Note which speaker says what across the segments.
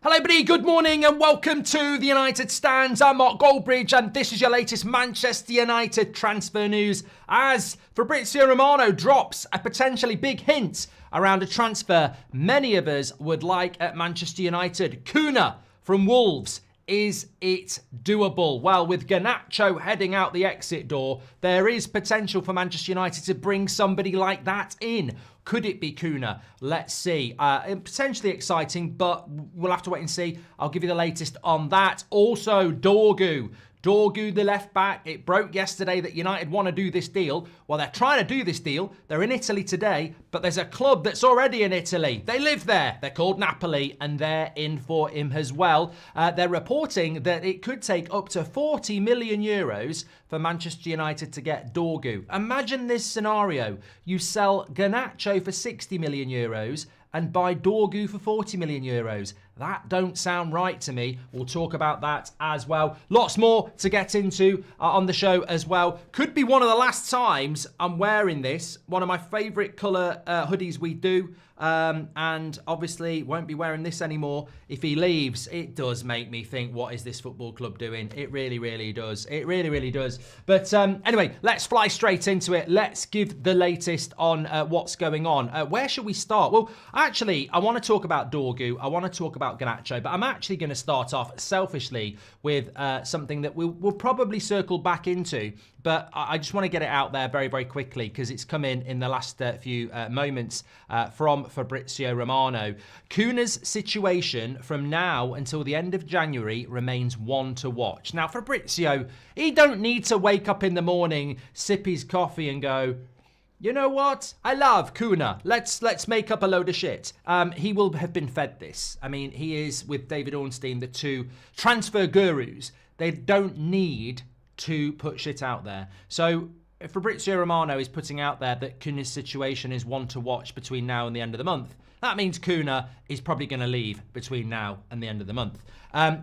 Speaker 1: Hello everybody, good morning and welcome to the United Stands. I'm Mark Goldbridge and this is your latest Manchester United transfer news as Fabrizio Romano drops a potentially big hint around a transfer many of us would like at Manchester United. Cunha from Wolves. Is it doable? Well, with Garnacho heading out the exit door, there is potential for Manchester United to bring somebody like that in. Could it be Cunha? Let's see. Potentially exciting, but we'll have to wait and see. I'll give you the latest on that. Also, Dorgu, the left back. It broke yesterday that United want to do this deal. Well, they're trying to do this deal. They're in Italy today, but there's a club that's already in Italy. They live there. They're called Napoli, and they're in for him as well. They're reporting that it could take up to 40 million euros for Manchester United to get Dorgu. Imagine this scenario. You sell Garnacho for 60 million euros and buy Dorgu for 40 million euros. That don't sound right to me. We'll talk about that as well. Lots more to get into on the show as well. Could be one of the last times I'm wearing this. One of my favourite colour hoodies we do. And obviously won't be wearing this anymore if he leaves. It does make me think, what is this football club doing? It really, really does. It really, really does. But anyway, let's fly straight into it. Let's give the latest on what's going on. Where should we start? Well, actually, I want to talk about Dorgu. I want to talk about Garnacho, but I'm actually going to start off selfishly with something that we'll probably circle back into. But I just want to get it out there very, very quickly because it's come in the last few moments from Fabrizio Romano. Cunha's situation from now until the end of January remains one to watch. Now, Fabrizio, he don't need to wake up in the morning, sip his coffee and go, you know what? I love Cunha. Let's make up a load of shit. He will have been fed this. I mean, he is, with David Ornstein, the two transfer gurus. They don't need to put shit out there. So if Fabrizio Romano is putting out there that Cunha's situation is one to watch between now and the end of the month, that means Cunha is probably going to leave between now and the end of the month.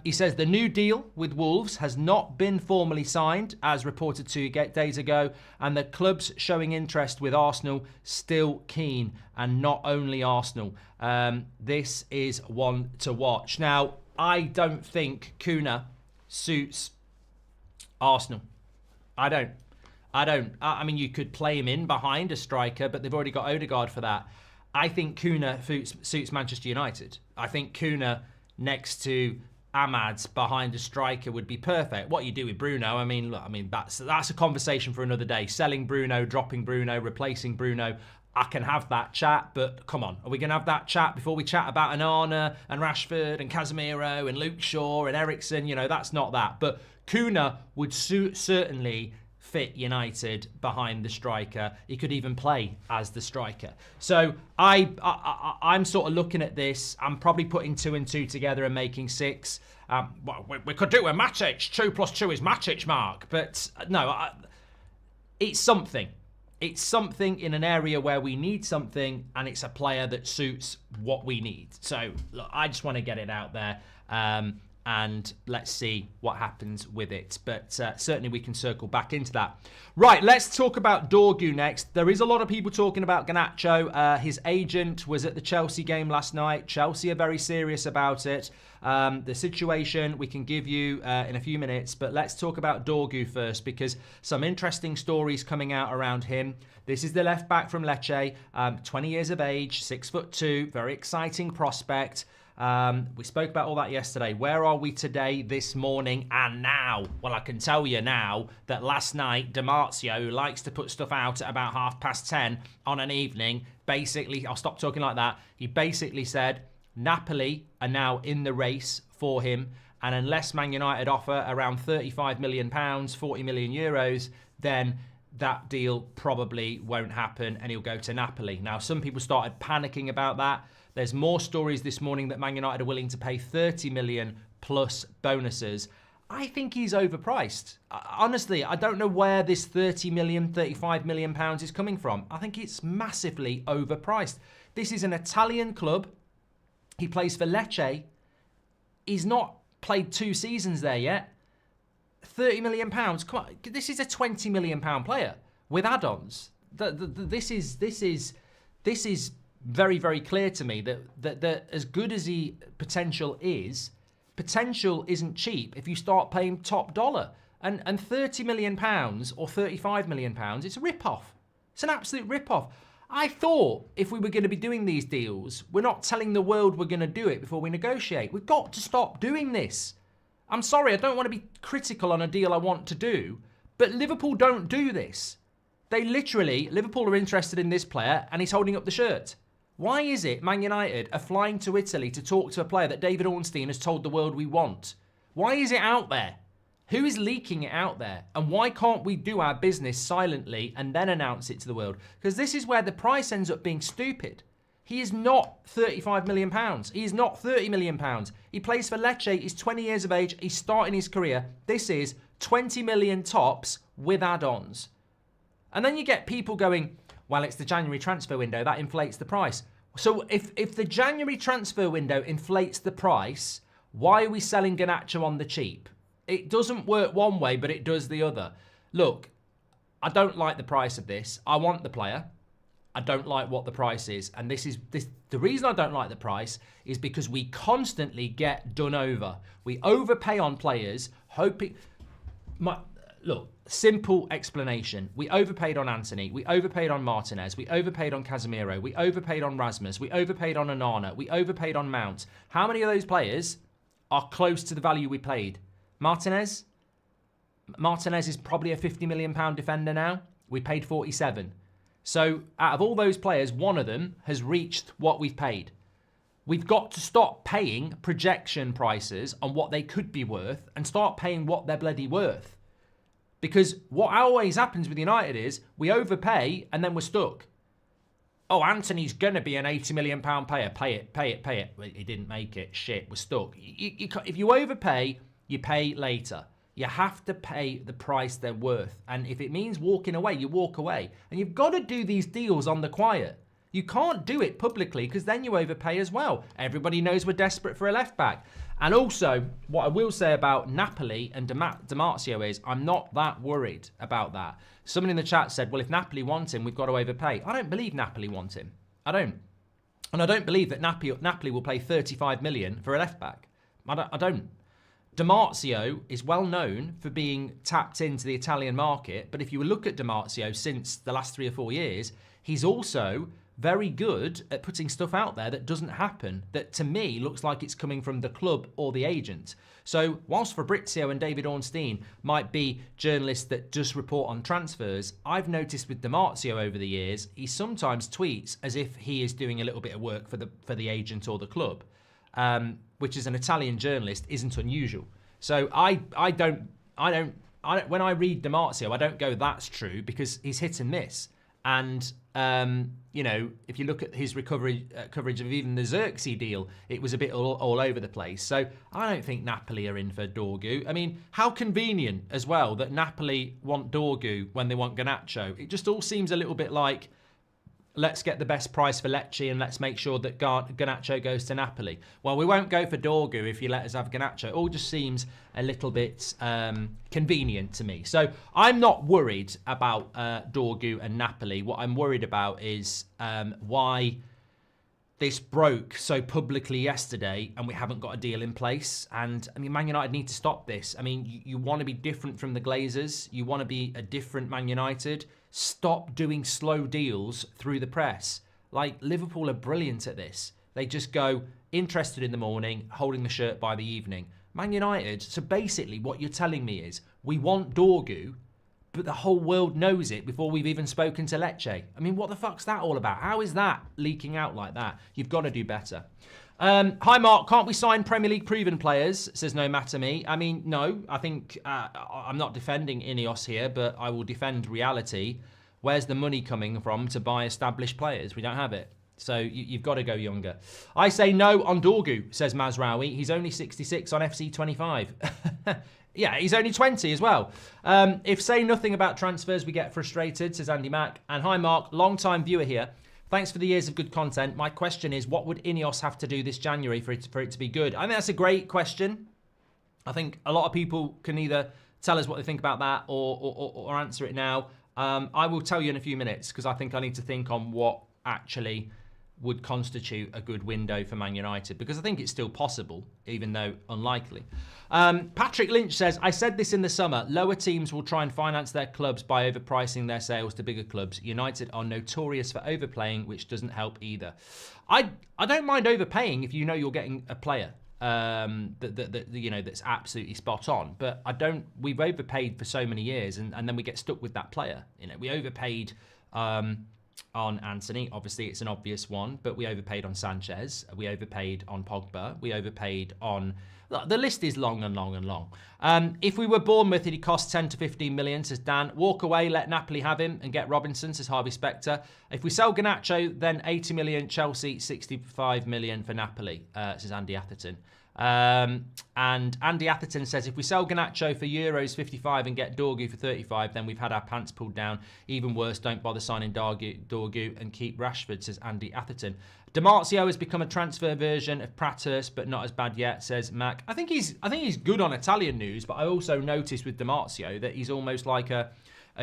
Speaker 1: He says the new deal with Wolves has not been formally signed, as reported 2 days ago, and the club's showing interest with Arsenal still keen, and not only Arsenal. This is one to watch. Now, I don't think Cunha suits Arsenal. I don't. I mean, you could play him in behind a striker, but they've already got Odegaard for that. I think Cunha suits Manchester United. I think Cunha next to Ahmad's behind a striker would be perfect. What you do with Bruno, I mean, look, that's a conversation for another day. Selling Bruno, dropping Bruno, replacing Bruno. I can have that chat, but come on, are we going to have that chat before we chat about Onana and Rashford and Casemiro and Luke Shaw and Eriksen? You know, that's not that. But Cunha would certainly fit United behind the striker. He could even play as the striker. So I'm sort of looking at this. I'm probably putting 2 and 2 together and making 6. Well, we could do a Matic. 2 plus 2 is Matic, Mark. But no, it's something. It's something in an area where we need something, and it's a player that suits what we need. So look, I just want to get it out there. And let's see what happens with it. But certainly we can circle back into that. Right, let's talk about Dorgu next. There is a lot of people talking about Garnacho. His agent was at the Chelsea game last night. Chelsea are very serious about it. The situation we can give you in a few minutes, but let's talk about Dorgu first because some interesting stories coming out around him. This is the left back from Lecce, 20 years of age, 6'2", very exciting prospect. We spoke about all that yesterday. Where are we today, this morning, and now? Well, I can tell you now that last night, DiMarzio, who likes to put stuff out at about 10:30 on an evening, basically, I'll stop talking like that. He basically said, Napoli are now in the race for him, and unless Man United offer around £35 million, 40 million euros, then that deal probably won't happen and he'll go to Napoli. Now, some people started panicking about that. There's more stories this morning that Man United are willing to pay 30 million plus bonuses. I think he's overpriced. Honestly, I don't know where this 30 million, 35 million pounds is coming from. I think it's massively overpriced. This is an Italian club. He plays for Lecce. He's not played 2 seasons there yet. 30 million pounds. Come on, this is a 20 million pound player with add-ons. This is very, very clear to me that as good as he potential isn't cheap if you start paying top dollar. And £30 million or £35 million, it's a rip-off. It's an absolute rip-off. I thought if we were going to be doing these deals, we're not telling the world we're going to do it before we negotiate. We've got to stop doing this. I'm sorry, I don't want to be critical on a deal I want to do, but Liverpool don't do this. They literally, Liverpool are interested in this player and he's holding up the shirt. Why is it Man United are flying to Italy to talk to a player that David Ornstein has told the world we want? Why is it out there? Who is leaking it out there? And why can't we do our business silently and then announce it to the world? Because this is where the price ends up being stupid. He is not £35 million. He is not £30 million. He plays for Lecce. He's 20 years of age. He's starting his career. This is 20 million tops with add-ons. And then you get people going, well, it's the January transfer window. That inflates the price. So if the January transfer window inflates the price, why are we selling Garnacho on the cheap? It doesn't work one way, but it does the other. Look, I don't like the price of this. I want the player. I don't like what the price is. And the reason I don't like the price is because we constantly get done over. We overpay on players, hoping... Look, simple explanation. We overpaid on Anthony. We overpaid on Martinez. We overpaid on Casemiro. We overpaid on Rasmus. We overpaid on Onana. We overpaid on Mount. How many of those players are close to the value we paid? Martinez is probably a £50 million defender now. We paid 47. So out of all those players, one of them has reached what we've paid. We've got to stop paying projection prices on what they could be worth and start paying what they're bloody worth. Because what always happens with United is we overpay and then we're stuck. Oh, Anthony's going to be an £80 million player. Pay it. Well, he didn't make it. Shit, we're stuck. If you overpay, you pay later. You have to pay the price they're worth. And if it means walking away, you walk away. And you've got to do these deals on the quiet. You can't do it publicly because then you overpay as well. Everybody knows we're desperate for a left back. And also, what I will say about Napoli and Di Marzio is I'm not that worried about that. Someone in the chat said, well, if Napoli want him, we've got to overpay. I don't believe Napoli want him. I don't. And I don't believe that Napoli will pay 35 million for a left back. I don't. Di Marzio is well known for being tapped into the Italian market, but if you look at Di Marzio since the last 3 or 4 years, he's also very good at putting stuff out there that doesn't happen, that to me looks like it's coming from the club or the agent. So whilst Fabrizio and David Ornstein might be journalists that just report on transfers, I've noticed with Di Marzio over the years, he sometimes tweets as if he is doing a little bit of work for the agent or the club. Which as an Italian journalist isn't unusual. So I don't. When I read Di Marzio, I don't go that's true because he's hit and miss. And you know, if you look at his coverage of even the Xerxes deal, it was a bit all over the place. So I don't think Napoli are in for Dorgu. I mean, how convenient as well that Napoli want Dorgu when they want Garnacho. It just all seems a little bit like, let's get the best price for Lecce and let's make sure that Garnacho goes to Napoli. Well, we won't go for Dorgu if you let us have Garnacho. It all just seems a little bit convenient to me. So I'm not worried about Dorgu and Napoli. What I'm worried about is why this broke so publicly yesterday and we haven't got a deal in place. And I mean, Man United need to stop this. I mean, you want to be different from the Glazers. You want to be a different Man United. Stop doing slow deals through the press. Like, Liverpool are brilliant at this. They just go, interested in the morning, holding the shirt by the evening. Man United, so basically what you're telling me is, we want Dorgu, but the whole world knows it before we've even spoken to Lecce. I mean, what the fuck's that all about? How is that leaking out like that? You've got to do better. Hi, Mark. Can't we sign Premier League proven players? Says no matter me. I mean, no. I think I'm not defending Ineos here, but I will defend reality. Where's the money coming from to buy established players? We don't have it. So you've got to go younger. I say no on Dorgu, says Mazraoui. He's only 66 on FC 25. Yeah, he's only 20 as well. If say nothing about transfers, we get frustrated, says Andy Mack. And hi, Mark. Long-time viewer here. Thanks for the years of good content. My question is, what would Ineos have to do this January for it to be good? I think that's a great question. I think a lot of people can either tell us what they think about that or answer it now. I will tell you in a few minutes because I think I need to think on what actually would constitute a good window for Man United, because I think it's still possible, even though unlikely. Patrick Lynch says, I said this in the summer, lower teams will try and finance their clubs by overpricing their sales to bigger clubs. United are notorious for overplaying, which doesn't help either. I don't mind overpaying if you know you're getting a player that's absolutely spot on. But we've overpaid for so many years, and then we get stuck with that player. We overpaid on Anthony, obviously it's an obvious one, but we overpaid on Sanchez, we overpaid on Pogba, we overpaid on... The list is long and long and long. If we were Bournemouth, it'd cost 10 to 15 million, says Dan. Walk away, let Napoli have him and get Robinson, says Harvey Specter. If we sell Garnacho, then 80 million, Chelsea, 65 million for Napoli, says Andy Atherton. And Andy Atherton says, if we sell Garnacho for euros 55 and get Dorgu for 35, then we've had our pants pulled down. Even worse, don't bother signing Dorgu and keep Rashford, says Andy Atherton. DiMarzio has become a transfer version of Prathurst, but not as bad yet, says Mac. I think he's good on Italian news, but I also noticed with DiMarzio that he's almost like a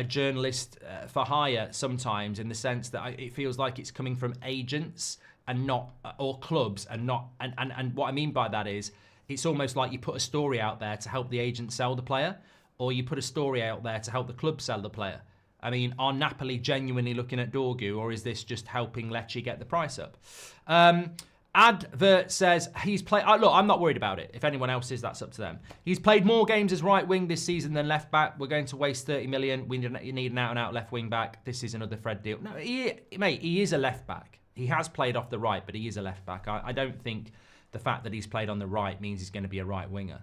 Speaker 1: journalist for hire sometimes, in the sense that it feels like it's coming from agents and not, or clubs, and not, and what I mean by that is, it's almost like you put a story out there to help the agent sell the player, or you put a story out there to help the club sell the player. I mean, are Napoli genuinely looking at Dorgu, or is this just helping Lecce get the price up? Advert says he's played... look, I'm not worried about it. If anyone else is, that's up to them. He's played more games as right wing this season than left back. We're going to waste 30 million. We need an out-and-out left wing back. This is another Fred deal. No, mate, he is a left back. He has played off the right, but he is a left back. I don't think the fact that he's played on the right means he's going to be a right winger.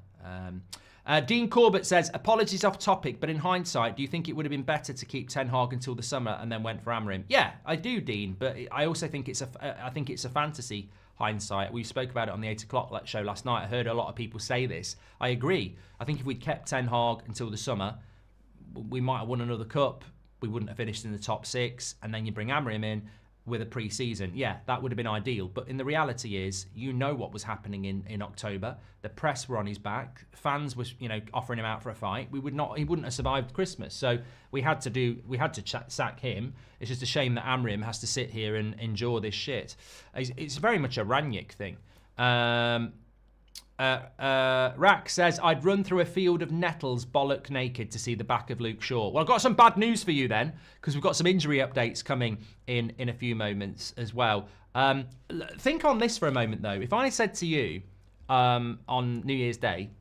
Speaker 1: Dean Corbett says, apologies off topic, but in hindsight, do you think it would have been better to keep Ten Hag until the summer and then went for Amorim? Yeah, I do, Dean, but I also think it's a fantasy hindsight. We spoke about it on the 8 o'clock show last night. I heard a lot of people say this. I agree. I think if we'd kept Ten Hag until the summer, we might have won another cup. We wouldn't have finished in the top 6, and then you bring Amorim in with a pre-season. Yeah, that would have been ideal. But in the reality is, you know what was happening in October. The press were on his back. Fans was, offering him out for a fight. He wouldn't have survived Christmas. So we had to sack him. It's just a shame that Amorim has to sit here and endure this shit. It's very much a Ranić thing. Rack says, I'd run through a field of nettles bollock naked to see the back of Luke Shaw. Well, I've got some bad news for you then, because we've got some injury updates coming in a few moments as well. Think on this for a moment, though. If I said to you on New Year's Day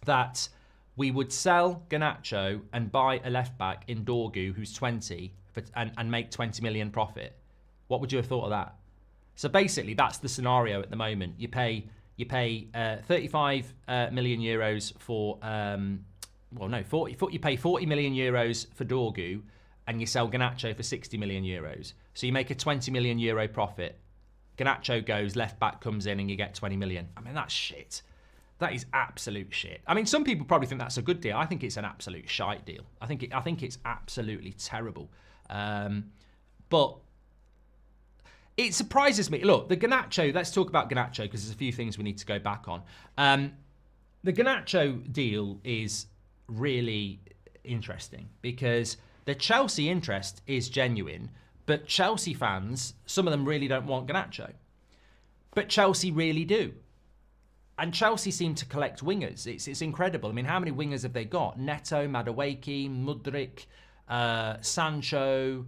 Speaker 1: that we would sell Garnacho and buy a left-back in Dorgu, who's 20, and make 20 million profit, what would you have thought of that? So basically, that's the scenario at the moment. You pay 35 million euros for, you pay 40 million euros for Dorgu, and you sell Garnacho for 60 million euros. So you make a 20 million euro profit. Garnacho goes, left back comes in, and you get 20 million. I mean, that's shit. That is absolute shit. I mean, some people probably think that's a good deal. I think it's an absolute shite deal. I think it's absolutely terrible. But it surprises me. Look, the Garnacho, let's talk about Garnacho, because there's a few things we need to go back on. The Garnacho deal is really interesting because the Chelsea interest is genuine, but Chelsea fans, some of them really don't want Garnacho. But Chelsea really do. And Chelsea seem to collect wingers. It's incredible. I mean, how many wingers have they got? Neto, Madueke, Mudryk, Sancho,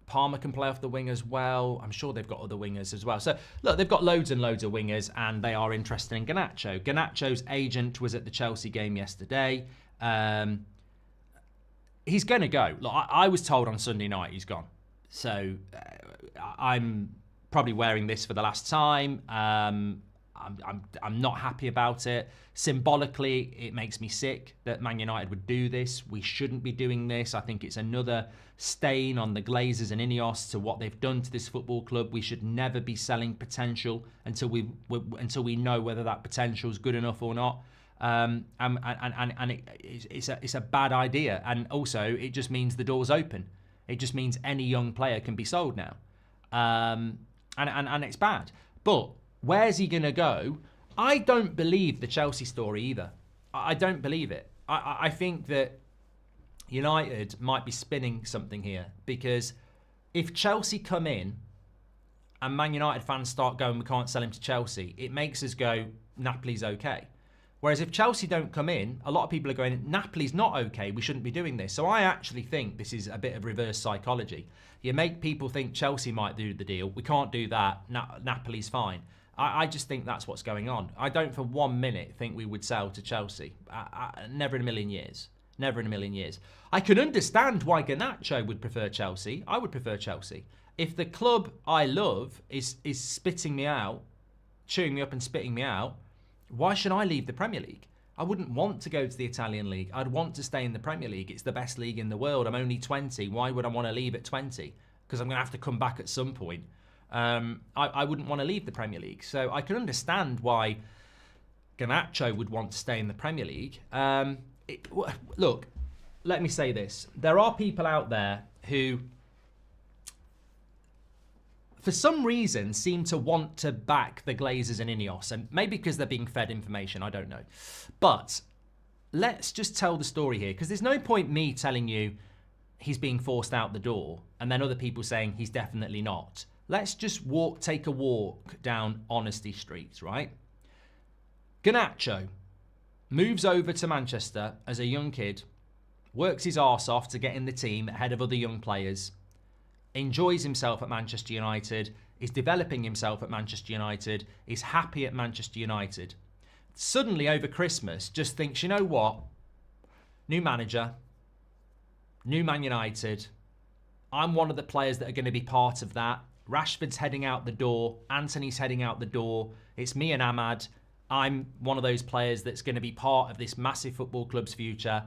Speaker 1: Palmer can play off the wing as well. I'm sure they've got other wingers as well. So, look, they've got loads and loads of wingers, and they are interested in Garnacho. Garnacho's agent was at the Chelsea game yesterday. He's going to go. Look, I was told on Sunday night he's gone. So, I'm probably wearing this for the last time. I'm not happy about it. Symbolically, it makes me sick that Man United would do this. We shouldn't be doing this. I think it's another stain on the Glazers and Ineos to what they've done to this football club. We should never be selling potential until we know whether that potential is good enough or not. It's a bad idea. And also, it just means the door's open. It just means any young player can be sold now. And it's bad. But where's he going to go? I don't believe the Chelsea story either. I don't believe it. I think that United might be spinning something here because if Chelsea come in and Man United fans start going, we can't sell him to Chelsea, it makes us go, Napoli's okay. Whereas if Chelsea don't come in, a lot of people are going, Napoli's not okay, we shouldn't be doing this. So I actually think this is a bit of reverse psychology. You make people think Chelsea might do the deal. We can't do that. Napoli's fine. I just think that's what's going on. I don't for 1 minute think we would sell to Chelsea. Never in a million years. Never in a million years. I can understand why Garnacho would prefer Chelsea. I would prefer Chelsea. If the club I love is spitting me out, chewing me up and spitting me out, why should I leave the Premier League? I wouldn't want to go to the Italian league. I'd want to stay in the Premier League. It's the best league in the world. I'm only 20. Why would I want to leave at 20? Because I'm going to have to come back at some point. I wouldn't want to leave the Premier League. So I can understand why Garnacho would want to stay in the Premier League. Look, let me say this. There are people out there who, for some reason, seem to want to back the Glazers and Ineos, and maybe because they're being fed information, I don't know. But let's just tell the story here, because there's no point me telling you he's being forced out the door, and then other people saying he's definitely not. Let's just take a walk down honesty streets, right? Garnacho moves over to Manchester as a young kid, works his arse off to get in the team ahead of other young players, enjoys himself at Manchester United, is developing himself at Manchester United, is happy at Manchester United. Suddenly over Christmas just thinks, you know what? New manager, new Man United. I'm one of the players that are going to be part of that. Rashford's heading out the door. Anthony's heading out the door. It's me and Ahmad. I'm one of those players that's going to be part of this massive football club's future.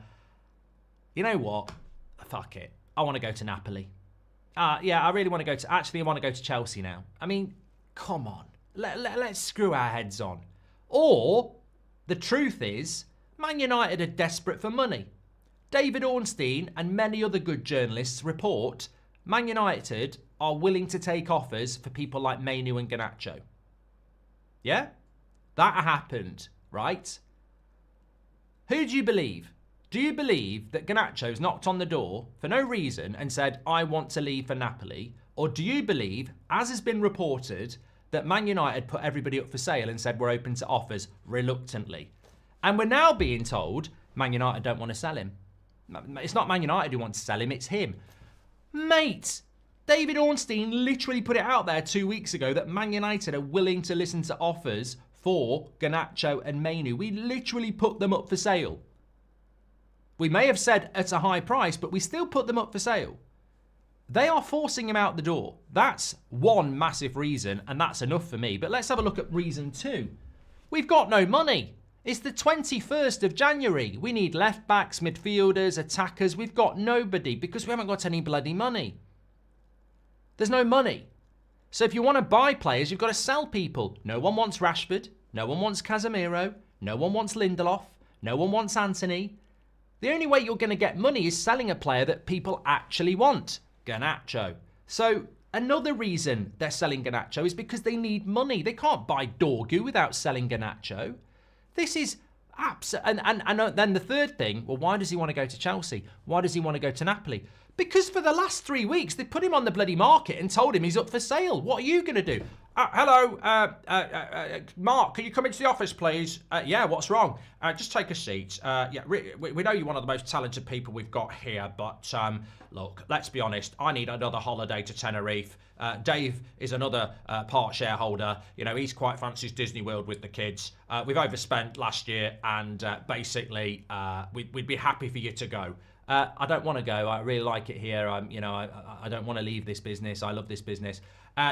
Speaker 1: You know what? Fuck it. I want to go to Napoli. Yeah, I really want to go to... Actually, I want to go to Chelsea now. I mean, come on. Let's screw our heads on. Or, the truth is, Man United are desperate for money. David Ornstein and many other good journalists report Man United are willing to take offers for people like Mainoo and Garnacho. Yeah? That happened, right? Who do you believe? Do you believe that Garnacho's knocked on the door for no reason and said, I want to leave for Napoli? Or do you believe, as has been reported, that Man United put everybody up for sale and said we're open to offers reluctantly? And we're now being told Man United don't want to sell him. It's not Man United who wants to sell him, it's him. Mate, David Ornstein literally put it out there 2 weeks ago that Man United are willing to listen to offers for Garnacho and Mainoo. We literally put them up for sale. We may have said at a high price, but we still put them up for sale. They are forcing him out the door. That's one massive reason, and that's enough for me. But let's have a look at reason two. We've got no money. It's the 21st of January. We need left backs, midfielders, attackers. We've got nobody because we haven't got any bloody money. There's no money. So if you want to buy players, you've got to sell people. No one wants Rashford. No one wants Casemiro. No one wants Lindelof. No one wants Anthony. The only way you're going to get money is selling a player that people actually want. Garnacho. So another reason they're selling Garnacho is because they need money. They can't buy Dorgu without selling Garnacho. This is absolute. And then the third thing, well, why does he want to go to Chelsea? Why does he want to go to Napoli? Because for the last 3 weeks, they put him on the bloody market and told him he's up for sale. What are you going to do? Hello, Mark, can you come into the office, please? Yeah, what's wrong? Just take a seat. Yeah, we know you're one of the most talented people we've got here, but look, let's be honest. I need another holiday to Tenerife. Dave is another part shareholder. You know, he's quite fancies Disney World with the kids. We've overspent last year, and basically, we'd be happy for you to go. I don't want to go. I really like it here. I don't want to leave this business. I love this business.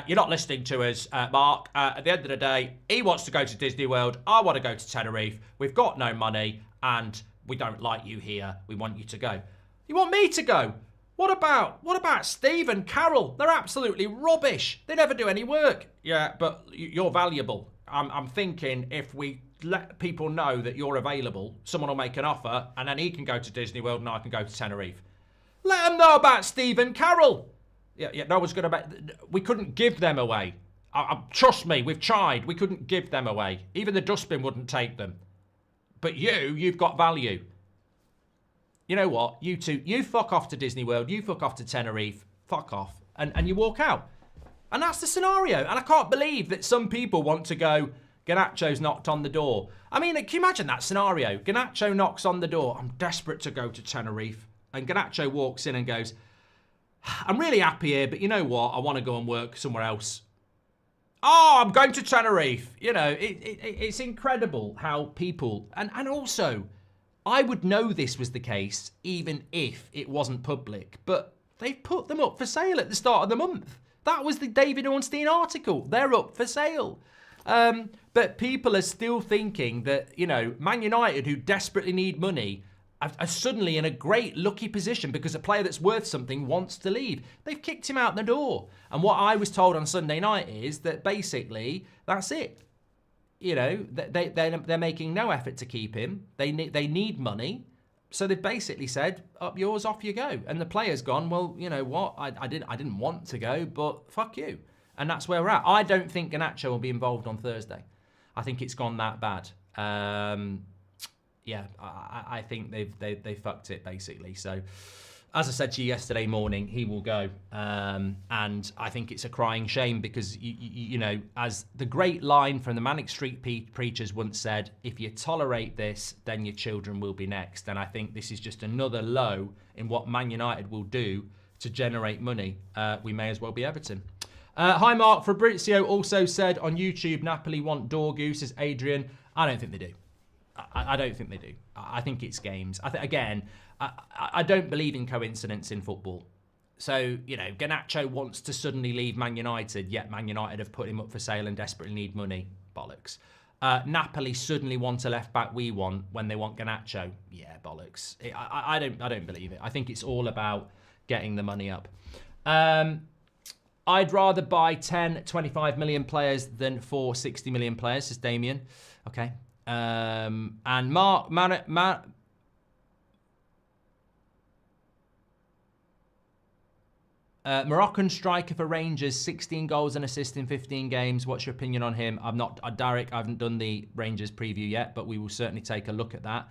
Speaker 1: You're not listening to us, Mark. At the end of the day, he wants to go to Disney World. I want to go to Tenerife. We've got no money, and we don't like you here. We want you to go. You want me to go? What about Steve and Carol? They're absolutely rubbish. They never do any work. Yeah, but you're valuable. I'm thinking if we let people know that you're available, someone will make an offer, and then he can go to Disney World and I can go to Tenerife. Let them know about Steve and Carol. Yeah, no one's going to... We couldn't give them away. Trust me, we've tried. We couldn't give them away. Even the dustbin wouldn't take them. But you've got value. You know what? You two, you fuck off to Disney World. You fuck off to Tenerife. Fuck off. and you walk out. And that's the scenario. And I can't believe that some people want to go, Garnacho's knocked on the door. I mean, can you imagine that scenario? Garnacho knocks on the door. I'm desperate to go to Tenerife. And Garnacho walks in and goes, I'm really happy here, but you know what? I want to go and work somewhere else. Oh, I'm going to Tenerife. You know, it's incredible how people... And also, I would know this was the case even if it wasn't public. But they've put them up for sale at the start of the month. That was the David Ornstein article. They're up for sale. But people are still thinking that, you know, Man United, who desperately need money, are suddenly in a great lucky position because a player that's worth something wants to leave. They've kicked him out the door. And what I was told on Sunday night is that basically that's it. You know, they're making no effort to keep him. They need money. So they've basically said, up yours, off you go. And the player's gone, well, you know what? I didn't want to go, but fuck you. And that's where we're at. I don't think Garnacho will be involved on Thursday. I think it's gone that bad. Yeah, I think they've fucked it basically. So, as I said to you yesterday morning, he will go, and I think it's a crying shame because you know, as the great line from the Manic Street Preachers once said, if you tolerate this, then your children will be next. And I think this is just another low in what Man United will do to generate money. We may as well be Everton. Hi Mark, Fabrizio also said on YouTube, Napoli want Dorgu, says Adrian. I don't think they do. I don't think they do. I think it's games. I don't believe in coincidence in football. So, you know, Garnacho wants to suddenly leave Man United, yet Man United have put him up for sale and desperately need money. Bollocks. Napoli suddenly want a left-back we want when they want Garnacho. Yeah, bollocks. I don't believe it. I think it's all about getting the money up. I'd rather buy 10, 25 million players than 4, 60 million players, says Damien. Okay. And Moroccan striker for Rangers, 16 goals and assists in 15 games. What's your opinion on him? Derek, I haven't done the Rangers preview yet, but we will certainly take a look at that.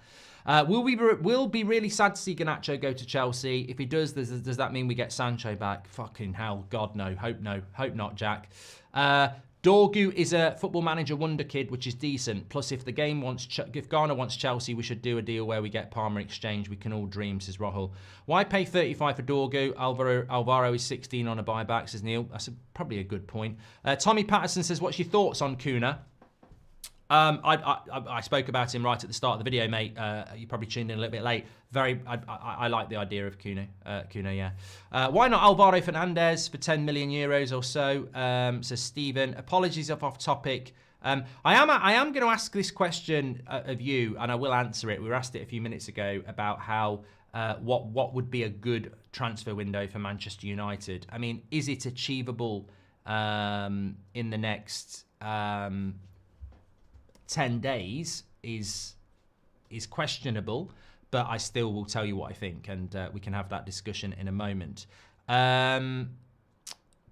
Speaker 1: We'll be really sad to see Garnacho go to Chelsea. If he does that mean we get Sancho back? Fucking hell, God no. Hope not, Jack. Dorgu is a Football Manager wonder kid, which is decent. Plus, if Ghana wants Chelsea, we should do a deal where we get Palmer exchange. We can all dream, says Rahul. Why pay 35 for Dorgu? Alvaro is 16 on a buyback, says Neil. That's probably a good point. Tommy Patterson says, what's your thoughts on Cunha? I spoke about him right at the start of the video, mate. You probably tuned in a little bit late. I like the idea of Cunha. Yeah. Why not Alvaro Fernandez for 10 million euros or so? Says Stephen. Apologies if off topic. I am going to ask this question of you, and I will answer it. We were asked it a few minutes ago about how what would be a good transfer window for Manchester United. I mean, is it achievable in the next 10 days is questionable, but I still will tell you what I think, and we can have that discussion in a moment.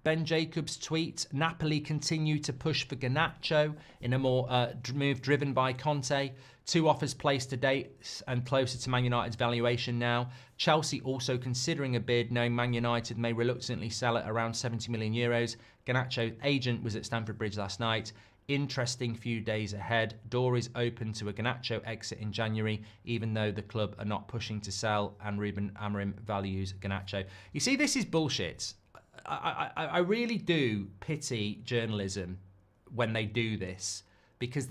Speaker 1: Ben Jacobs' tweet, Napoli continue to push for Garnacho in a more move driven by Conte. 2 offers placed to date and closer to Man United's valuation now. Chelsea also considering a bid, knowing Man United may reluctantly sell at around 70 million euros. Garnacho's agent was at Stamford Bridge last night. Interesting few days ahead. Door is open to a Garnacho exit in January, even though the club are not pushing to sell and Ruben Amorim values Garnacho. You see, this is bullshit. I really do pity journalism when they do this, because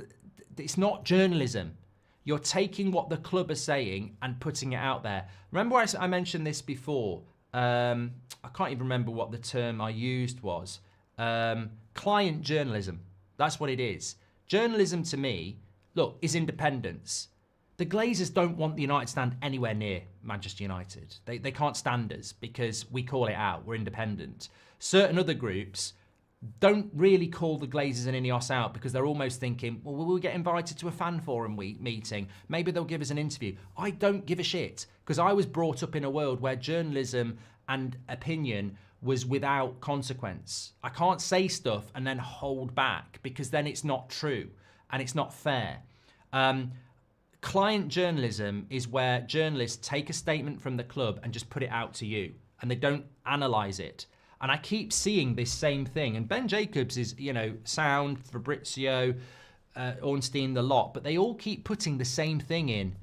Speaker 1: it's not journalism. You're taking what the club are saying and putting it out there. Remember I mentioned this before. I can't even remember what the term I used was. Client journalism. That's what it is. Journalism to me, look, is independence. The Glazers don't want the United stand anywhere near Manchester United. They can't stand us because we call it out. We're independent. Certain other groups don't really call the Glazers and Ineos out because they're almost thinking, well, will we get invited to a fan forum meeting? Maybe they'll give us an interview. I don't give a shit because I was brought up in a world where journalism and opinion was without consequence. I can't say stuff and then hold back because then it's not true and it's not fair. Client journalism is where journalists take a statement from the club and just put it out to you and they don't analyse it. And I keep seeing this same thing. And Ben Jacobs is, sound, Fabrizio, Ornstein, the lot. But they all keep putting the same thing in.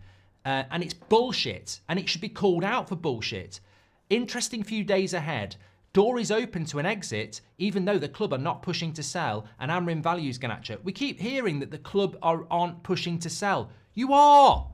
Speaker 1: And it's bullshit. And it should be called out for bullshit. Interesting few days ahead. Door is open to an exit, even though the club are not pushing to sell. And Amorim values Garnacho. We keep hearing that the club aren't pushing to sell. You are.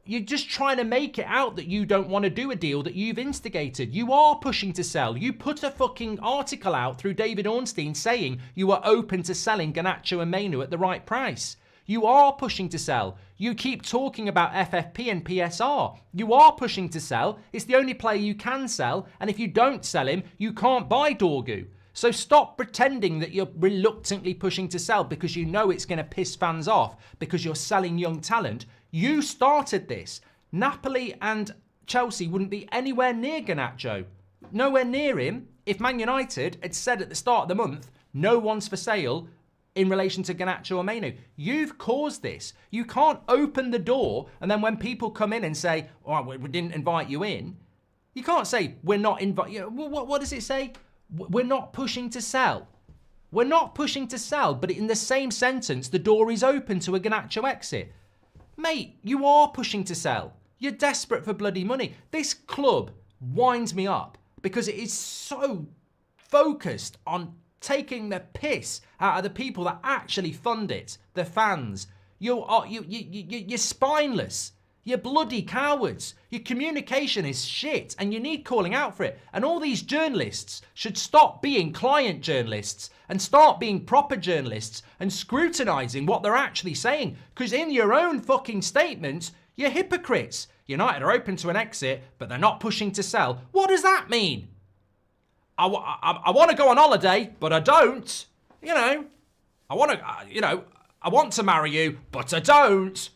Speaker 1: You're just trying to make it out that you don't want to do a deal that you've instigated. You are pushing to sell. You put a fucking article out through David Ornstein saying you are open to selling Garnacho and Mainoo at the right price. You are pushing to sell. You keep talking about FFP and PSR. You are pushing to sell. It's the only player you can sell. And if you don't sell him, you can't buy Dorgu. So stop pretending that you're reluctantly pushing to sell because you know it's going to piss fans off because you're selling young talent. You started this. Napoli and Chelsea wouldn't be anywhere near Garnacho. Nowhere near him if Man United had said at the start of the month, no one's for sale in relation to Garnacho or Mainoo. You've caused this. You can't open the door and then when people come in and say, oh, we didn't invite you in, you can't say, we're not inviting you. What does it say? We're not pushing to sell. We're not pushing to sell, but in the same sentence, the door is open to a Garnacho exit. Mate, you are pushing to sell. You're desperate for bloody money. This club winds me up because it is so focused on taking the piss out of the people that actually fund it, the fans. You're spineless. You're bloody cowards. Your communication is shit and you need calling out for it. And all these journalists should stop being client journalists and start being proper journalists and scrutinising what they're actually saying. Because in your own fucking statements, you're hypocrites. United are open to an exit, but they're not pushing to sell. What does that mean? I want to go on holiday, but I don't. I want to marry you, but I don't.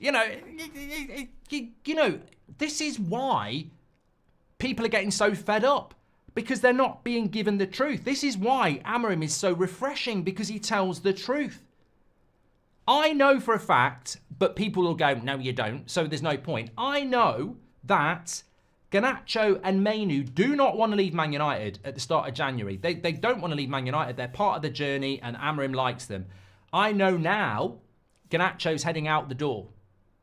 Speaker 1: This is why people are getting so fed up because they're not being given the truth. This is why Amorim is so refreshing because he tells the truth. I know for a fact, but people will go, no, you don't. So there's no point. I know that Garnacho and Mainoo do not want to leave Man United at the start of January. They don't want to leave Man United. They're part of the journey and Amorim likes them. I know now Garnacho's heading out the door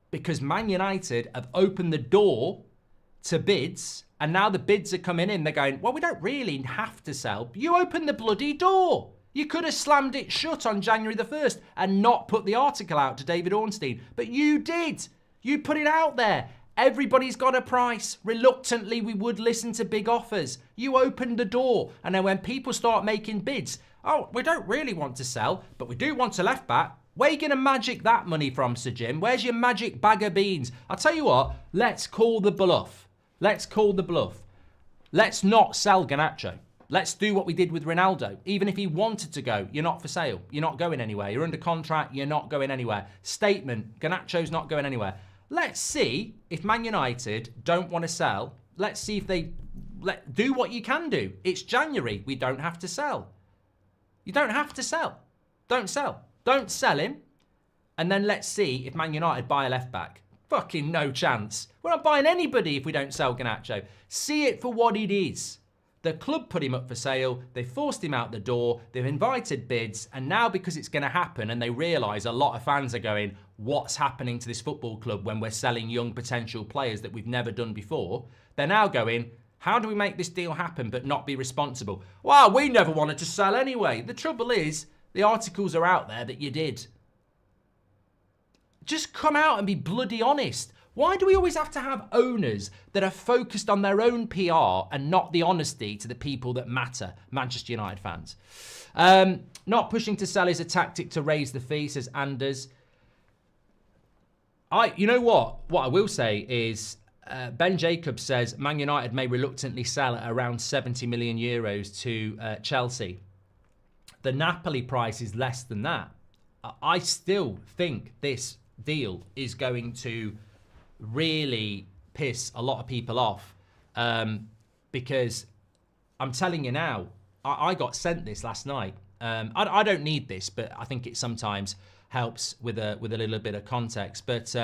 Speaker 1: because Man United have opened the door to bids and now the bids are coming in. They're going, well, we don't really have to sell. You opened the bloody door. You could have slammed it shut on January the 1st and not put the article out to David Ornstein. But you did. You put it out there. Everybody's got a price. Reluctantly, we would listen to big offers. You opened the door. And then when people start making bids, oh, we don't really want to sell, but we do want a left back. Where are you going to magic that money from, Sir Jim? Where's your magic bag of beans? I'll tell you what, let's call the bluff. Let's call the bluff. Let's not sell Garnacho. Let's do what we did with Ronaldo. Even if he wanted to go, you're not for sale. You're not going anywhere. You're under contract. You're not going anywhere. Statement, Garnacho's not going anywhere. Let's see if Man United don't want to sell. Let's see if they do what you can do. It's January. We don't have to sell. You don't have to sell. Don't sell. Don't sell him. And then let's see if Man United buy a left back. Fucking no chance. We're not buying anybody if we don't sell Garnacho. See it for what it is. The club put him up for sale. They forced him out the door. They've invited bids. And now because it's going to happen and they realise a lot of fans are going, what's happening to this football club when we're selling young potential players that we've never done before? They're now going, how do we make this deal happen but not be responsible? Well, we never wanted to sell anyway. The trouble is, the articles are out there that you did. Just come out and be bloody honest. Why do we always have to have owners that are focused on their own PR and not the honesty to the people that matter? Manchester United fans. Not pushing to sell is a tactic to raise the fee, says Anders. You know what? What I will say is Ben Jacobs says Man United may reluctantly sell at around 70 million euros to Chelsea. The Napoli price is less than that. I still think this deal is going to really piss a lot of people off because I'm telling you now, I got sent this last night. I don't need this, but I think it sometimes helps with a little bit of context. But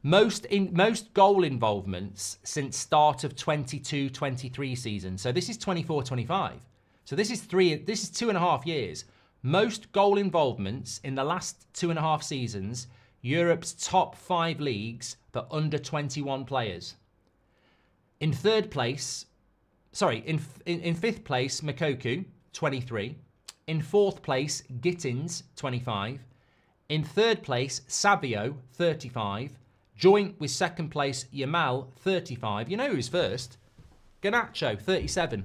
Speaker 1: most goal involvements since start of 22-23 season. So this is 24-25. So this is 2.5 years. Most goal involvements in the last 2.5 seasons, Europe's top 5 leagues for under 21 players. In fifth place, Mokoku, 23. In fourth place, Gittins, 25. In third place, Savio, 35. Joint with second place, Yamal, 35. You know who's first? Garnacho, 37.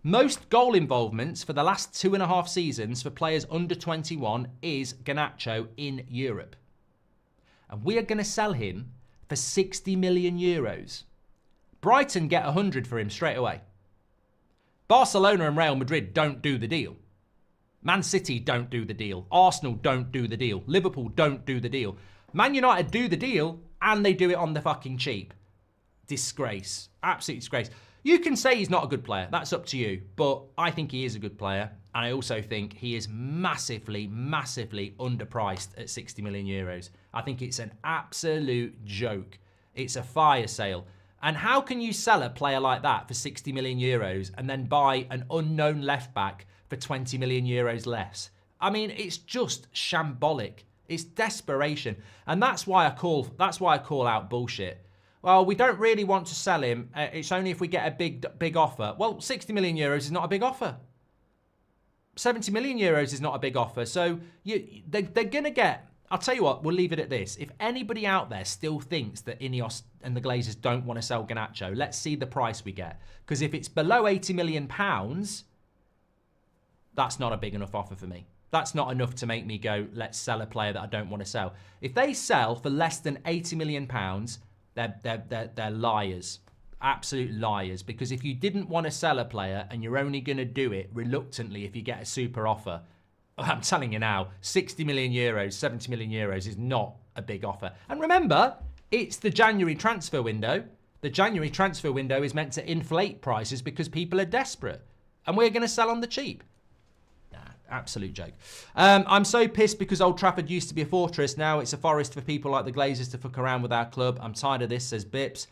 Speaker 1: Most goal involvements for the last 2.5 seasons for players under 21 is Garnacho in Europe. And we are going to sell him for 60 million euros. Brighton get 100 for him straight away. Barcelona and Real Madrid don't do the deal. Man City don't do the deal. Arsenal don't do the deal. Liverpool don't do the deal. Man United do the deal and they do it on the fucking cheap. Disgrace. Absolute disgrace. You can say he's not a good player. That's up to you. But I think he is a good player. And I also think he is massively, massively underpriced at 60 million euros. I think it's an absolute joke. It's a fire sale. And how can you sell a player like that for 60 million euros and then buy an unknown left back for 20 million euros less? I mean, it's just shambolic. It's desperation. And that's why I call out bullshit. Well, we don't really want to sell him. It's only if we get a big offer. Well, 60 million euros is not a big offer. 70 million euros is not a big offer. So they're going to get... I'll tell you what, we'll leave it at this. If anybody out there still thinks that Ineos and the Glazers don't want to sell Garnacho, let's see the price we get. Because if it's below £80 million, that's not a big enough offer for me. That's not enough to make me go, let's sell a player that I don't want to sell. If they sell for less than £80 million, they're liars. Absolute liars. Because if you didn't want to sell a player and you're only going to do it reluctantly if you get a super offer, I'm telling you now, 60 million euros, 70 million euros is not a big offer. And remember, it's the January transfer window. The January transfer window is meant to inflate prices because people are desperate. And we're going to sell on the cheap. Nah, absolute joke. I'm so pissed because Old Trafford used to be a fortress. Now it's a forest for people like the Glazers to fuck around with our club. I'm tired of this, says Bips.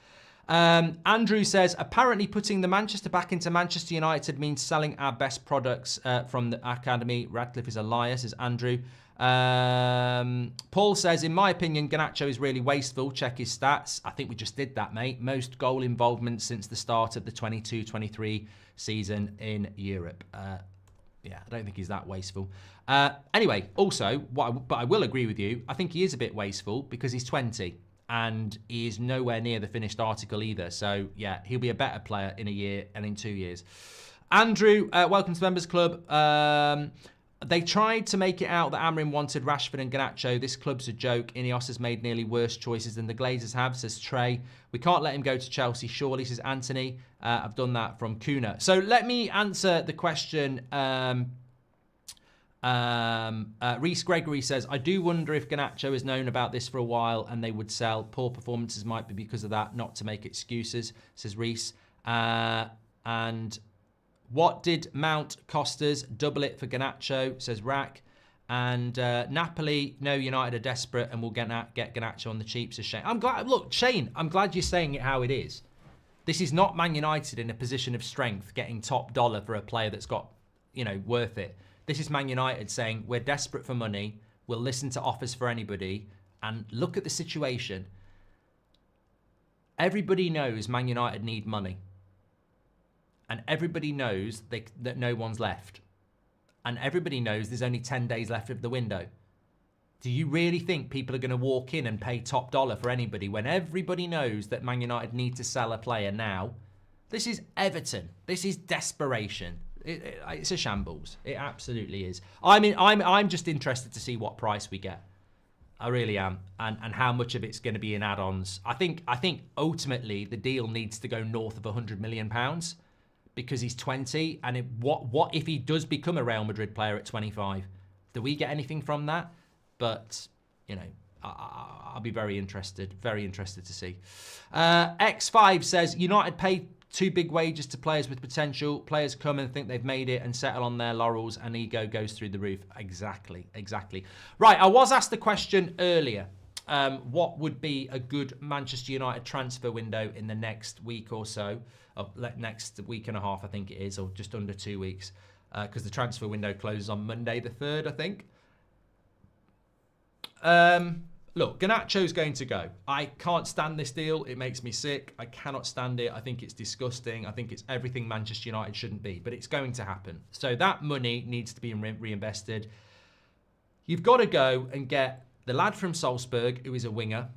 Speaker 1: Andrew says, apparently putting the Manchester back into Manchester United means selling our best products from the academy. Radcliffe is a liar, says Andrew. Paul says, in my opinion, Garnacho is really wasteful. Check his stats. I think we just did that, mate. Most goal involvement since the start of the 22-23 season in Europe. Yeah, I don't think he's that wasteful. Anyway, also, but I will agree with you. I think he is a bit wasteful because he's 20. And he is nowhere near the finished article either. So, yeah, he'll be a better player in a year and in 2 years. Andrew, welcome to the Members Club. They tried to make it out that Amorim wanted Rashford and Garnacho. This club's a joke. Ineos has made nearly worse choices than the Glazers have, says Trey. We can't let him go to Chelsea, surely, says Anthony. I've done that from Cunha. So let me answer the question... Reese Gregory says, I do wonder if Garnacho has known about this for a while and they would sell. Poor performances might be because of that, not to make excuses, says Reese. And what did Mount cost us? Double it for Garnacho, says Rack. And Napoli, no, United are desperate and will get Garnacho on the cheap, says Shane. I'm glad, look, Shane, I'm glad you're saying it how it is. This is not Man United in a position of strength getting top dollar for a player that's got, you know, worth it. This is Man United saying, we're desperate for money, we'll listen to offers for anybody, and look at the situation. Everybody knows Man United need money. And everybody knows that no one's left. And everybody knows there's only 10 days left of the window. Do you really think people are going to walk in and pay top dollar for anybody when everybody knows that Man United need to sell a player now? This is Everton. This is desperation. It's a shambles. It absolutely is. I mean, I'm just interested to see what price we get. I really am, and how much of it's going to be in add-ons. I think ultimately the deal needs to go north of £100 million because he's 20. And what if he does become a Real Madrid player at 25? Do we get anything from that? But you know, I'll be very interested to see. X5 says United paid 2 big wages to players with potential. Players come and think they've made it and settle on their laurels and ego goes through the roof. Exactly. Right, I was asked the question earlier. What would be a good Manchester United transfer window in the next week or so? Next week and a half, I think it is, or just under 2 weeks. because the transfer window closes on Monday the 3rd, I think. Look, Garnacho's going to go. I can't stand this deal. It makes me sick. I cannot stand it. I think it's disgusting. I think it's everything Manchester United shouldn't be, but it's going to happen. So that money needs to be reinvested. You've got to go and get the lad from Salzburg, who is a winger,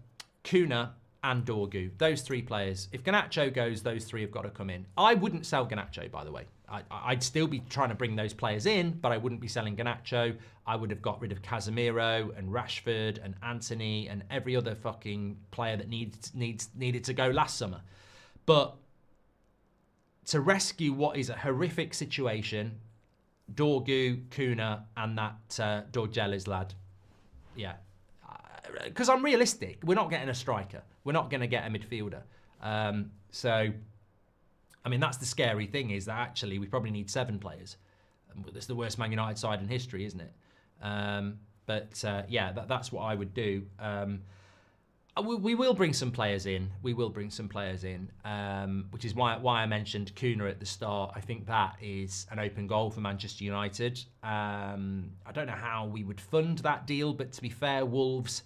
Speaker 1: Cunha, and Dorgu. Those 3 players. If Garnacho goes, those 3 have got to come in. I wouldn't sell Garnacho, by the way. I'd still be trying to bring those players in, but I wouldn't be selling Garnacho. I would have got rid of Casemiro and Rashford and Anthony and every other fucking player that needed to go last summer. But to rescue what is a horrific situation, Dorgu, Cunha, and that Dorgeles lad. Yeah. Because I'm realistic. We're not getting a striker. We're not going to get a midfielder. So, I mean, that's the scary thing, is that actually we probably need 7 players. That's the worst Man United side in history, isn't it? Yeah, that's what I would do. We will bring some players in. We will bring some players in, which is why I mentioned Cunha at the start. I think that is an open goal for Manchester United. I don't know how we would fund that deal, but to be fair, Wolves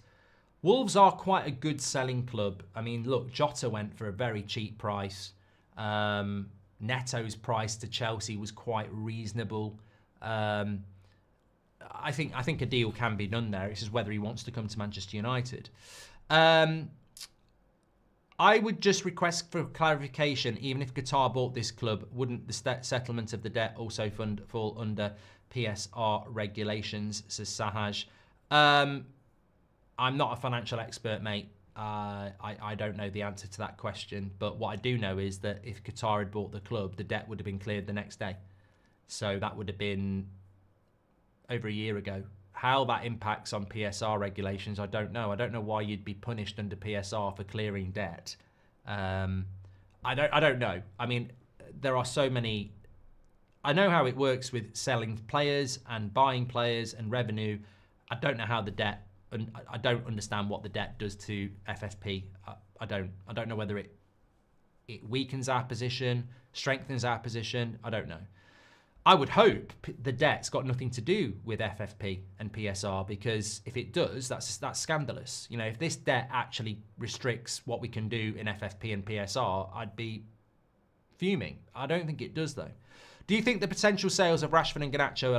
Speaker 1: are quite a good selling club. I mean, look, Jota went for a very cheap price. Neto's price to Chelsea was quite reasonable. I think a deal can be done there. It's just whether he wants to come to Manchester United. I would just request for clarification, even if Qatar bought this club, wouldn't the settlement of the debt also fall under PSR regulations, says Sahaj. I'm not a financial expert, mate. I don't know the answer to that question, but what I do know is that if Qatar had bought the club, the debt would have been cleared the next day. So that would have been over a year ago. How that impacts on PSR regulations, I don't know. I don't know why you'd be punished under PSR for clearing debt. I don't know. I mean, there are so many. I know how it works with selling players and buying players and revenue. I don't know how the debt. And I don't understand what the debt does to FFP. I don't know whether it weakens our position, strengthens our position. I don't know. I would hope the debt's got nothing to do with FFP and PSR, because if it does, that's scandalous. You know, if this debt actually restricts what we can do in FFP and PSR, I'd be fuming. I don't think it does, though. Do you think the potential sales of Rashford and Garnacho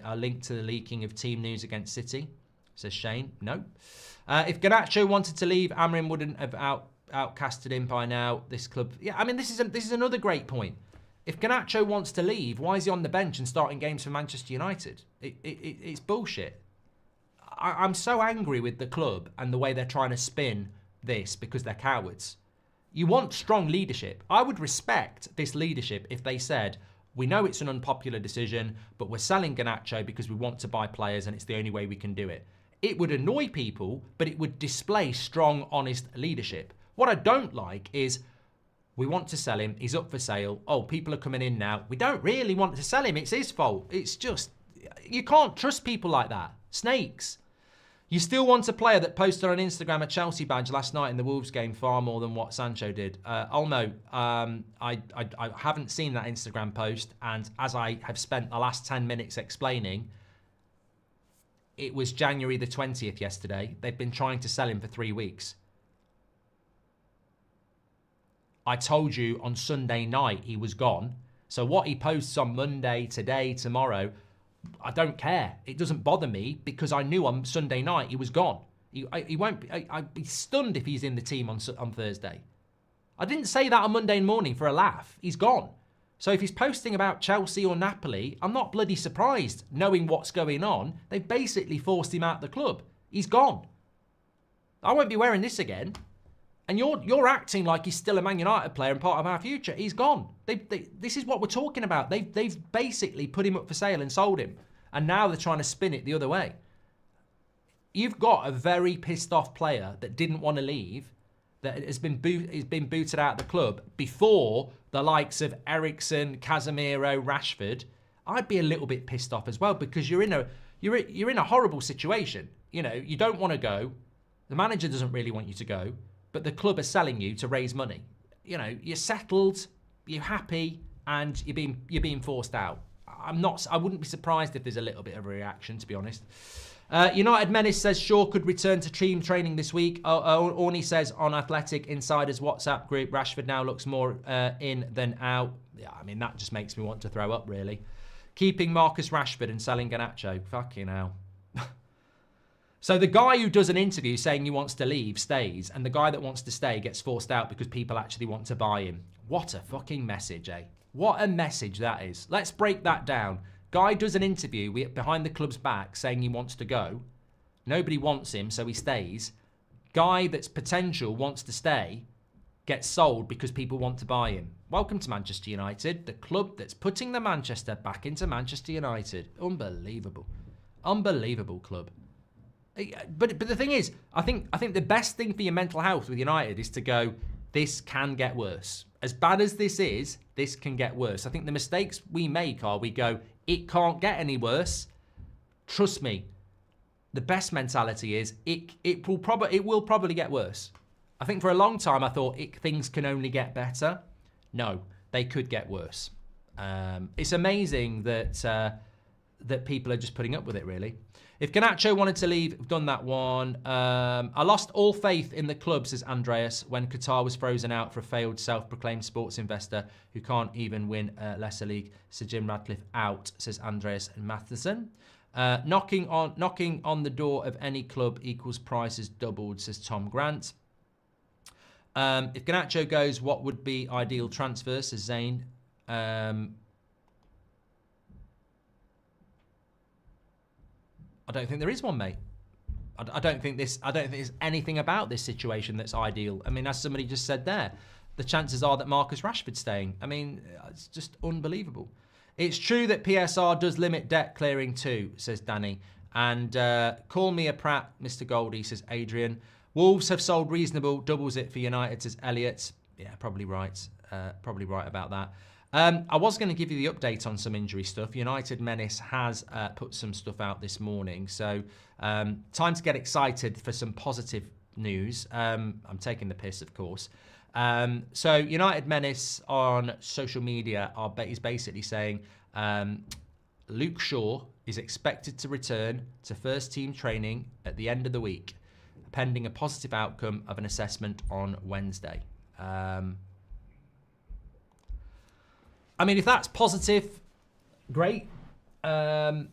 Speaker 1: are linked to the leaking of team news against City? Says Shane. No. If Garnacho wanted to leave, Amrin wouldn't have outcasted him by now. This club, yeah. I mean, this is another great point. If Garnacho wants to leave, why is he on the bench and starting games for Manchester United? It's bullshit. I'm so angry with the club and the way they're trying to spin this because they're cowards. You want strong leadership. I would respect this leadership if they said, we know it's an unpopular decision, but we're selling Garnacho because we want to buy players and it's the only way we can do it. It would annoy people, but it would display strong, honest leadership. What I don't like is, we want to sell him, he's up for sale. Oh, people are coming in now. We don't really want to sell him, it's his fault. It's just, you can't trust people like that. Snakes. You still want a player that posted on Instagram a Chelsea badge last night in the Wolves game far more than what Sancho did. Olmo, I haven't seen that Instagram post, and as I have spent the last 10 minutes explaining, it was January the 20th yesterday. They've been trying to sell him for 3 weeks. I told you on Sunday night he was gone. So what he posts on Monday, today, tomorrow, I don't care. It doesn't bother me because I knew on Sunday night he was gone. He won't. I'd be stunned if he's in the team on Thursday. I didn't say that on Monday morning for a laugh. He's gone. So if he's posting about Chelsea or Napoli, I'm not bloody surprised knowing what's going on. They've basically forced him out of the club. He's gone. I won't be wearing this again. And you're acting like he's still a Man United player and part of our future. He's gone. This is what we're talking about. They've basically put him up for sale and sold him. And now they're trying to spin it the other way. You've got a very pissed off player that didn't want to leave, that has been booted out of the club before the likes of Eriksen, Casemiro, Rashford. I'd be a little bit pissed off as well because you're in a horrible situation. You know, you don't want to go. The manager doesn't really want you to go. But the club are selling you to raise money. You know, you're settled, you're happy, and you're being forced out. I wouldn't be surprised if there's a little bit of a reaction, to be honest. United Menace says Shaw could return to team training this week. Orny says on Athletic Insider's WhatsApp group, Rashford now looks more in than out. Yeah, I mean, that just makes me want to throw up, really. Keeping Marcus Rashford and selling Garnacho. Fucking hell. So the guy who does an interview saying he wants to leave stays, and the guy that wants to stay gets forced out because people actually want to buy him. What a fucking message, eh? What a message that is. Let's break that down. Guy does an interview behind the club's back saying he wants to go. Nobody wants him, so he stays. Guy that's potential wants to stay, gets sold because people want to buy him. Welcome to Manchester United, the club that's putting the Manchester back into Manchester United. Unbelievable. Unbelievable club. But the thing is, I think the best thing for your mental health with United is to go, this can get worse. As bad as this is, this can get worse. I think the mistakes we make are we go, it can't get any worse. Trust me, the best mentality is it will probably get worse. I think for a long time I thought things can only get better. No, they could get worse. It's amazing that people are just putting up with it, really. If Garnacho wanted to leave, we've done that one. I lost all faith in the club, says Andreas, when Qatar was frozen out for a failed self-proclaimed sports investor who can't even win Lesser League. Sir Jim Radcliffe out, says Andreas and Matheson. Knocking on the door of any club equals prices doubled, says Tom Grant. If Garnacho goes, what would be ideal transfer, says Zane. I don't think there is one, mate. I don't think there's anything about this situation that's ideal. I mean, as somebody just said there, the chances are that Marcus Rashford's staying. I mean, it's just unbelievable. It's true that PSR does limit debt clearing too, says Danny. And call me a prat, Mr. Goldie, says Adrian. Wolves have sold reasonable, doubles it for United, says Elliot. Yeah, probably right. Probably right about that. I was going to give you the update on some injury stuff. United Menace has put some stuff out this morning. So time to get excited for some positive news. I'm taking the piss, of course. So United Menace on social media is basically saying Luke Shaw is expected to return to first team training at the end of the week, pending a positive outcome of an assessment on Wednesday. I mean, if that's positive, great. I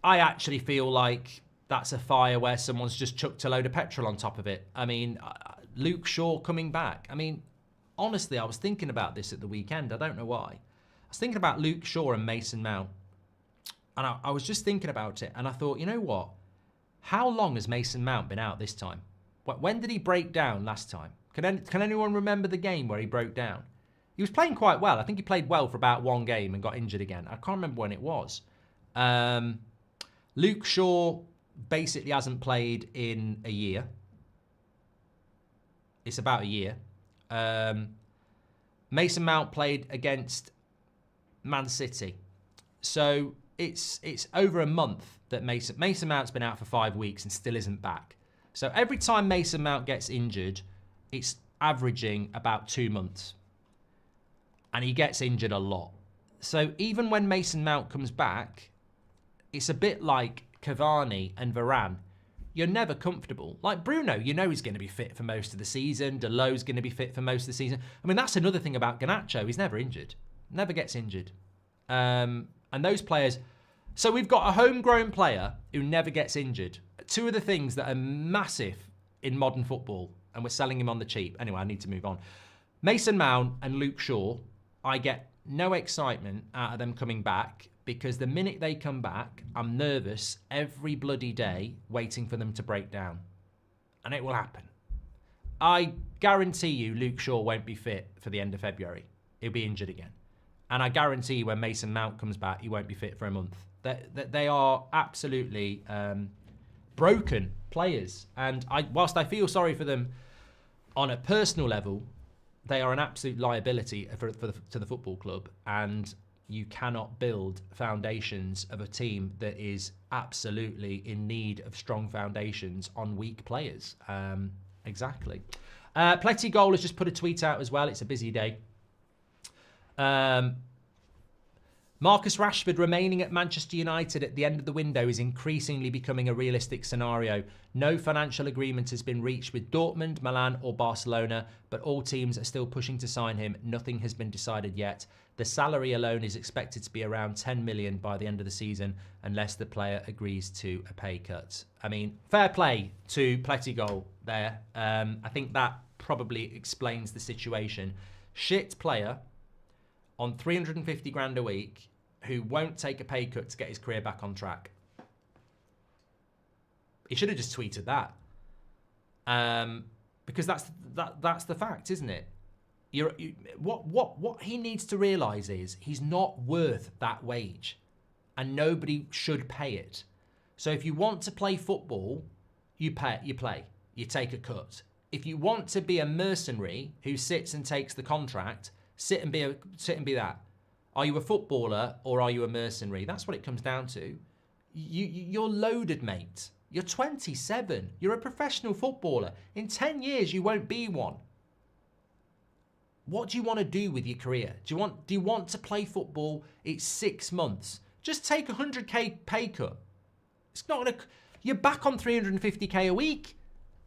Speaker 1: actually feel like that's a fire where someone's just chucked a load of petrol on top of it. I mean, Luke Shaw coming back. I mean, honestly, I was thinking about this at the weekend. I don't know why. I was thinking about Luke Shaw and Mason Mount. And I was just thinking about it. And I thought, you know what? How long has Mason Mount been out this time? When did he break down last time? Can anyone remember the game where he broke down? He was playing quite well. I think he played well for about one game and got injured again. I can't remember when it was. Luke Shaw basically hasn't played in a year. It's about a year. Mason Mount played against Man City. So it's over a month that Mason Mount's been out for 5 weeks and still isn't back. So every time Mason Mount gets injured, it's averaging about 2 months. And he gets injured a lot. So even when Mason Mount comes back, it's a bit like Cavani and Varane. You're never comfortable. Like Bruno, you know he's going to be fit for most of the season. Delo's going to be fit for most of the season. I mean, that's another thing about Garnacho. He's never injured. Never gets injured. And those players... So we've got a homegrown player who never gets injured. Two of the things that are massive in modern football, and we're selling him on the cheap. Anyway, I need to move on. Mason Mount and Luke Shaw, I get no excitement out of them coming back because the minute they come back, I'm nervous every bloody day waiting for them to break down. And it will happen. I guarantee you Luke Shaw won't be fit for the end of February. He'll be injured again. And I guarantee you when Mason Mount comes back, he won't be fit for a month. They are absolutely broken players. And whilst I feel sorry for them on a personal level, they are an absolute liability to the football club, and you cannot build foundations of a team that is absolutely in need of strong foundations on weak players. Exactly. Pletty Goal has just put a tweet out as well. It's a busy day. Marcus Rashford remaining at Manchester United at the end of the window is increasingly becoming a realistic scenario. No financial agreement has been reached with Dortmund, Milan or Barcelona, but all teams are still pushing to sign him. Nothing has been decided yet. The salary alone is expected to be around 10 million by the end of the season, unless the player agrees to a pay cut. I mean, fair play to Plettigol there. I think that probably explains the situation. Shit player on 350 grand a week who won't take a pay cut to get his career back on track. He should have just tweeted that. Because that's the fact, isn't it? What he needs to realise is he's not worth that wage, and nobody should pay it. So if you want to play football, you play. You take a cut. If you want to be a mercenary who sits and takes the contract, sit and be that. Are you a footballer or are you a mercenary? That's what it comes down to. You're loaded, mate. You're 27. You're a professional footballer. In 10 years, you won't be one. What do you want to do with your career? Do you want to play football? It's 6 months. Just take a 100k pay cut. It's not gonna. You're back on 350k a week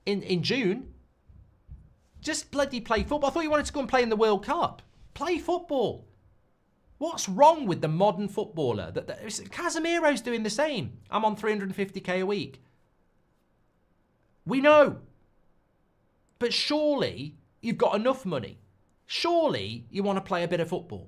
Speaker 1: in June. Just bloody play football. I thought you wanted to go and play in the World Cup. Play football. What's wrong with the modern footballer? Casemiro's doing the same. I'm on 350k a week. We know. But surely you've got enough money. Surely you want to play a bit of football.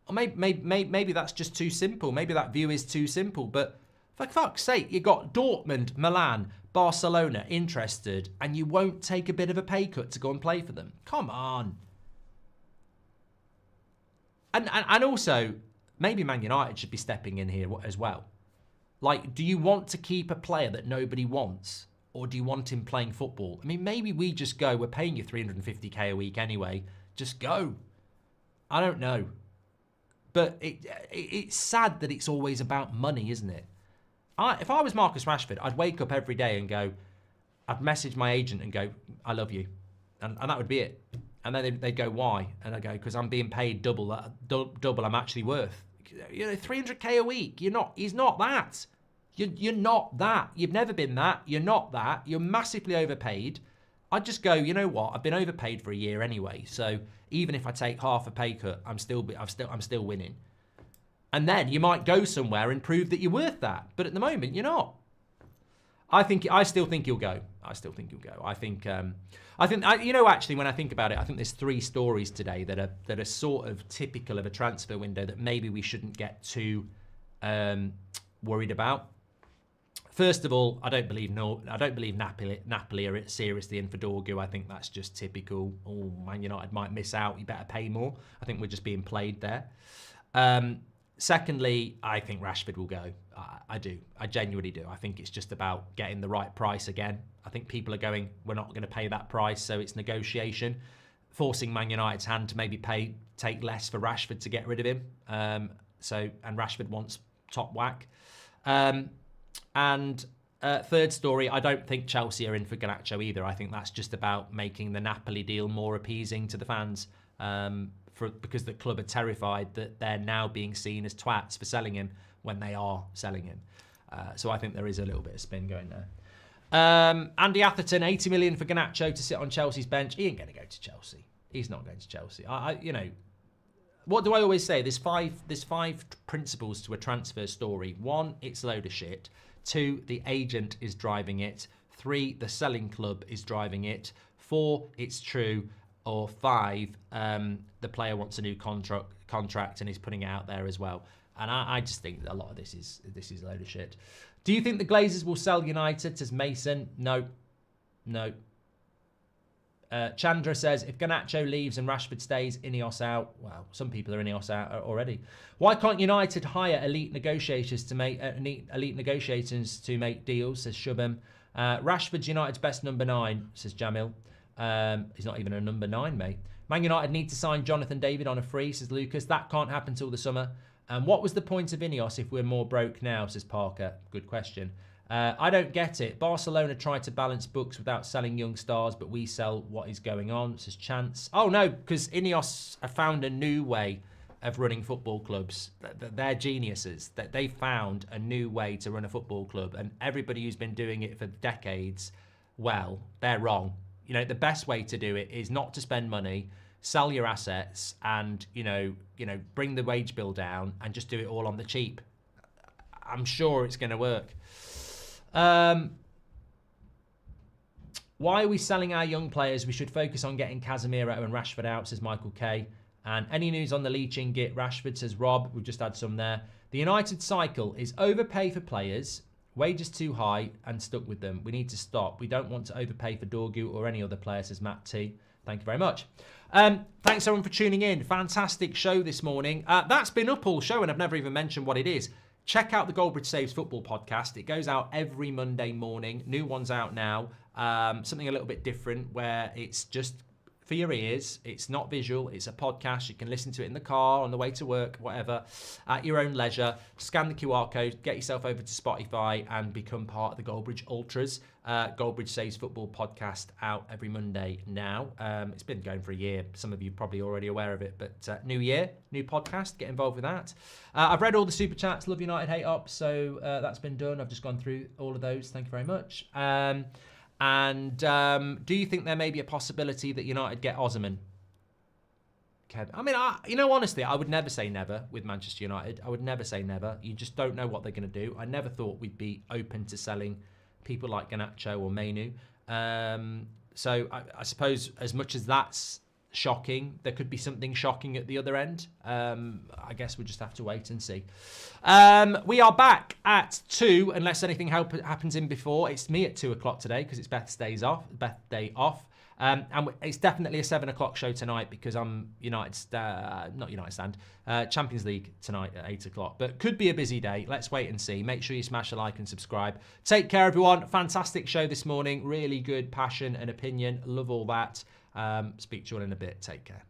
Speaker 1: Or maybe that's just too simple. Maybe that view is too simple. But for fuck's sake, you got Dortmund, Milan, Barcelona interested, and you won't take a bit of a pay cut to go and play for them. Come on. And also, maybe Man United should be stepping in here as well. Like, do you want to keep a player that nobody wants? Or do you want him playing football? I mean, maybe we just go, we're paying you 350k a week anyway. Just go. I don't know. But it's sad that it's always about money, isn't it? If I was Marcus Rashford, I'd wake up every day and go, I'd message my agent and go, I love you. And that would be it. And then they'd go, why? And I go, because I'm being paid double I'm actually worth. 300k a week. He's not that. You're not that. You've never been that. You're not that. You're massively overpaid. I'd just go, you know what? I've been overpaid for a year anyway. So even if I take half a pay cut, I'm still winning. And then you might go somewhere and prove that you're worth that. But at the moment, you're not. I still think you'll go. Actually, when I think about it, I think there's 3 stories today that are sort of typical of a transfer window that maybe we shouldn't get too worried about. First of all, I don't believe Napoli are seriously in for Dorgu. I think that's just typical. Oh, Man United might miss out. You better pay more. I think we're just being played there. Secondly, I think Rashford will go. I do. I genuinely do. I think it's just about getting the right price again. I think people are going, we're not going to pay that price, so it's negotiation. Forcing Man United's hand to maybe take less for Rashford to get rid of him. And Rashford wants top whack. Third story, I don't think Chelsea are in for Garnacho either. I think that's just about making the Napoli deal more appeasing to the fans. Because the club are terrified that they're now being seen as twats for selling him when they are selling him. So I think there is a little bit of spin going there. Andy Atherton, 80 million for Garnacho to sit on Chelsea's bench. He ain't going to go to Chelsea. He's not going to Chelsea. What do I always say? There's five principles to a transfer story. 1, it's a load of shit. 2, the agent is driving it. 3, the selling club is driving it. 4, it's true. Or 5, the player wants a new contract and is putting it out there as well. And I just think that a lot of this is a load of shit. Do you think the Glazers will sell United? Says Mason. No. Chandra says, if Garnacho leaves and Rashford stays, Ineos out. Well, some people are Ineos out already. Why can't United hire elite negotiators to make deals? Says Shubham. Rashford's United's best number 9. Says Jamil. He's not even a number 9, mate. Man United need to sign Jonathan David on a free, says Lucas. That can't happen till the summer. What was the point of Ineos if we're more broke now, says Parker. Good question. I don't get it. Barcelona tried to balance books without selling young stars, but we sell what is going on, says Chance. Oh, no, because Ineos have found a new way of running football clubs. They're geniuses. That they found a new way to run a football club, and everybody who's been doing it for decades, well, they're wrong. You know, the best way to do it is not to spend money, sell your assets, and bring the wage bill down and just do it all on the cheap. I'm sure it's going to work. Why are we selling our young players? We should focus on getting Casemiro and Rashford out, says Michael K. And any news on the leeching git Rashford, says Rob. We've just had some there. The United cycle is overpay for players, wages too high, and stuck with them. We need to stop. We don't want to overpay for Dorgu or any other player, says Matt T. Thank you very much. Thanks everyone for tuning in. Fantastic show this morning. That's been up all show, and I've never even mentioned what it is. Check out the Goldbridge Saves Football podcast. It goes out every Monday morning. New one's out now. Something a little bit different where it's just for your ears. It's not visual. It's a podcast. You can listen to it in the car, on the way to work, whatever, at your own leisure. Scan the QR code, get yourself over to Spotify and become part of the Goldbridge Ultras. Goldbridge Saves Football podcast out every Monday now. It's been going for a year. Some of you are probably already aware of it, but new year, new podcast. Get involved with that. I've read all the super chats. Love United, hate up. So that's been done. I've just gone through all of those. Thank you very much. Do you think there may be a possibility that United get Osimhen? Okay. I mean, honestly, I would never say never with Manchester United. I would never say never. You just don't know what they're going to do. I never thought we'd be open to selling people like Garnacho or Mainu. So I suppose as much as that's shocking, there could be something shocking at the other end. I guess we'll just have to wait and see. We are back at 2, unless anything happens in before. It's me at 2 o'clock today because it's Beth's day off. And it's definitely a 7 o'clock show tonight because I'm Champions League tonight at 8 o'clock. But could be a busy day. Let's wait and see. Make sure you smash a like and subscribe. Take care, everyone. Fantastic show this morning. Really good passion and opinion. Love all that. Speak to you all in a bit. Take care.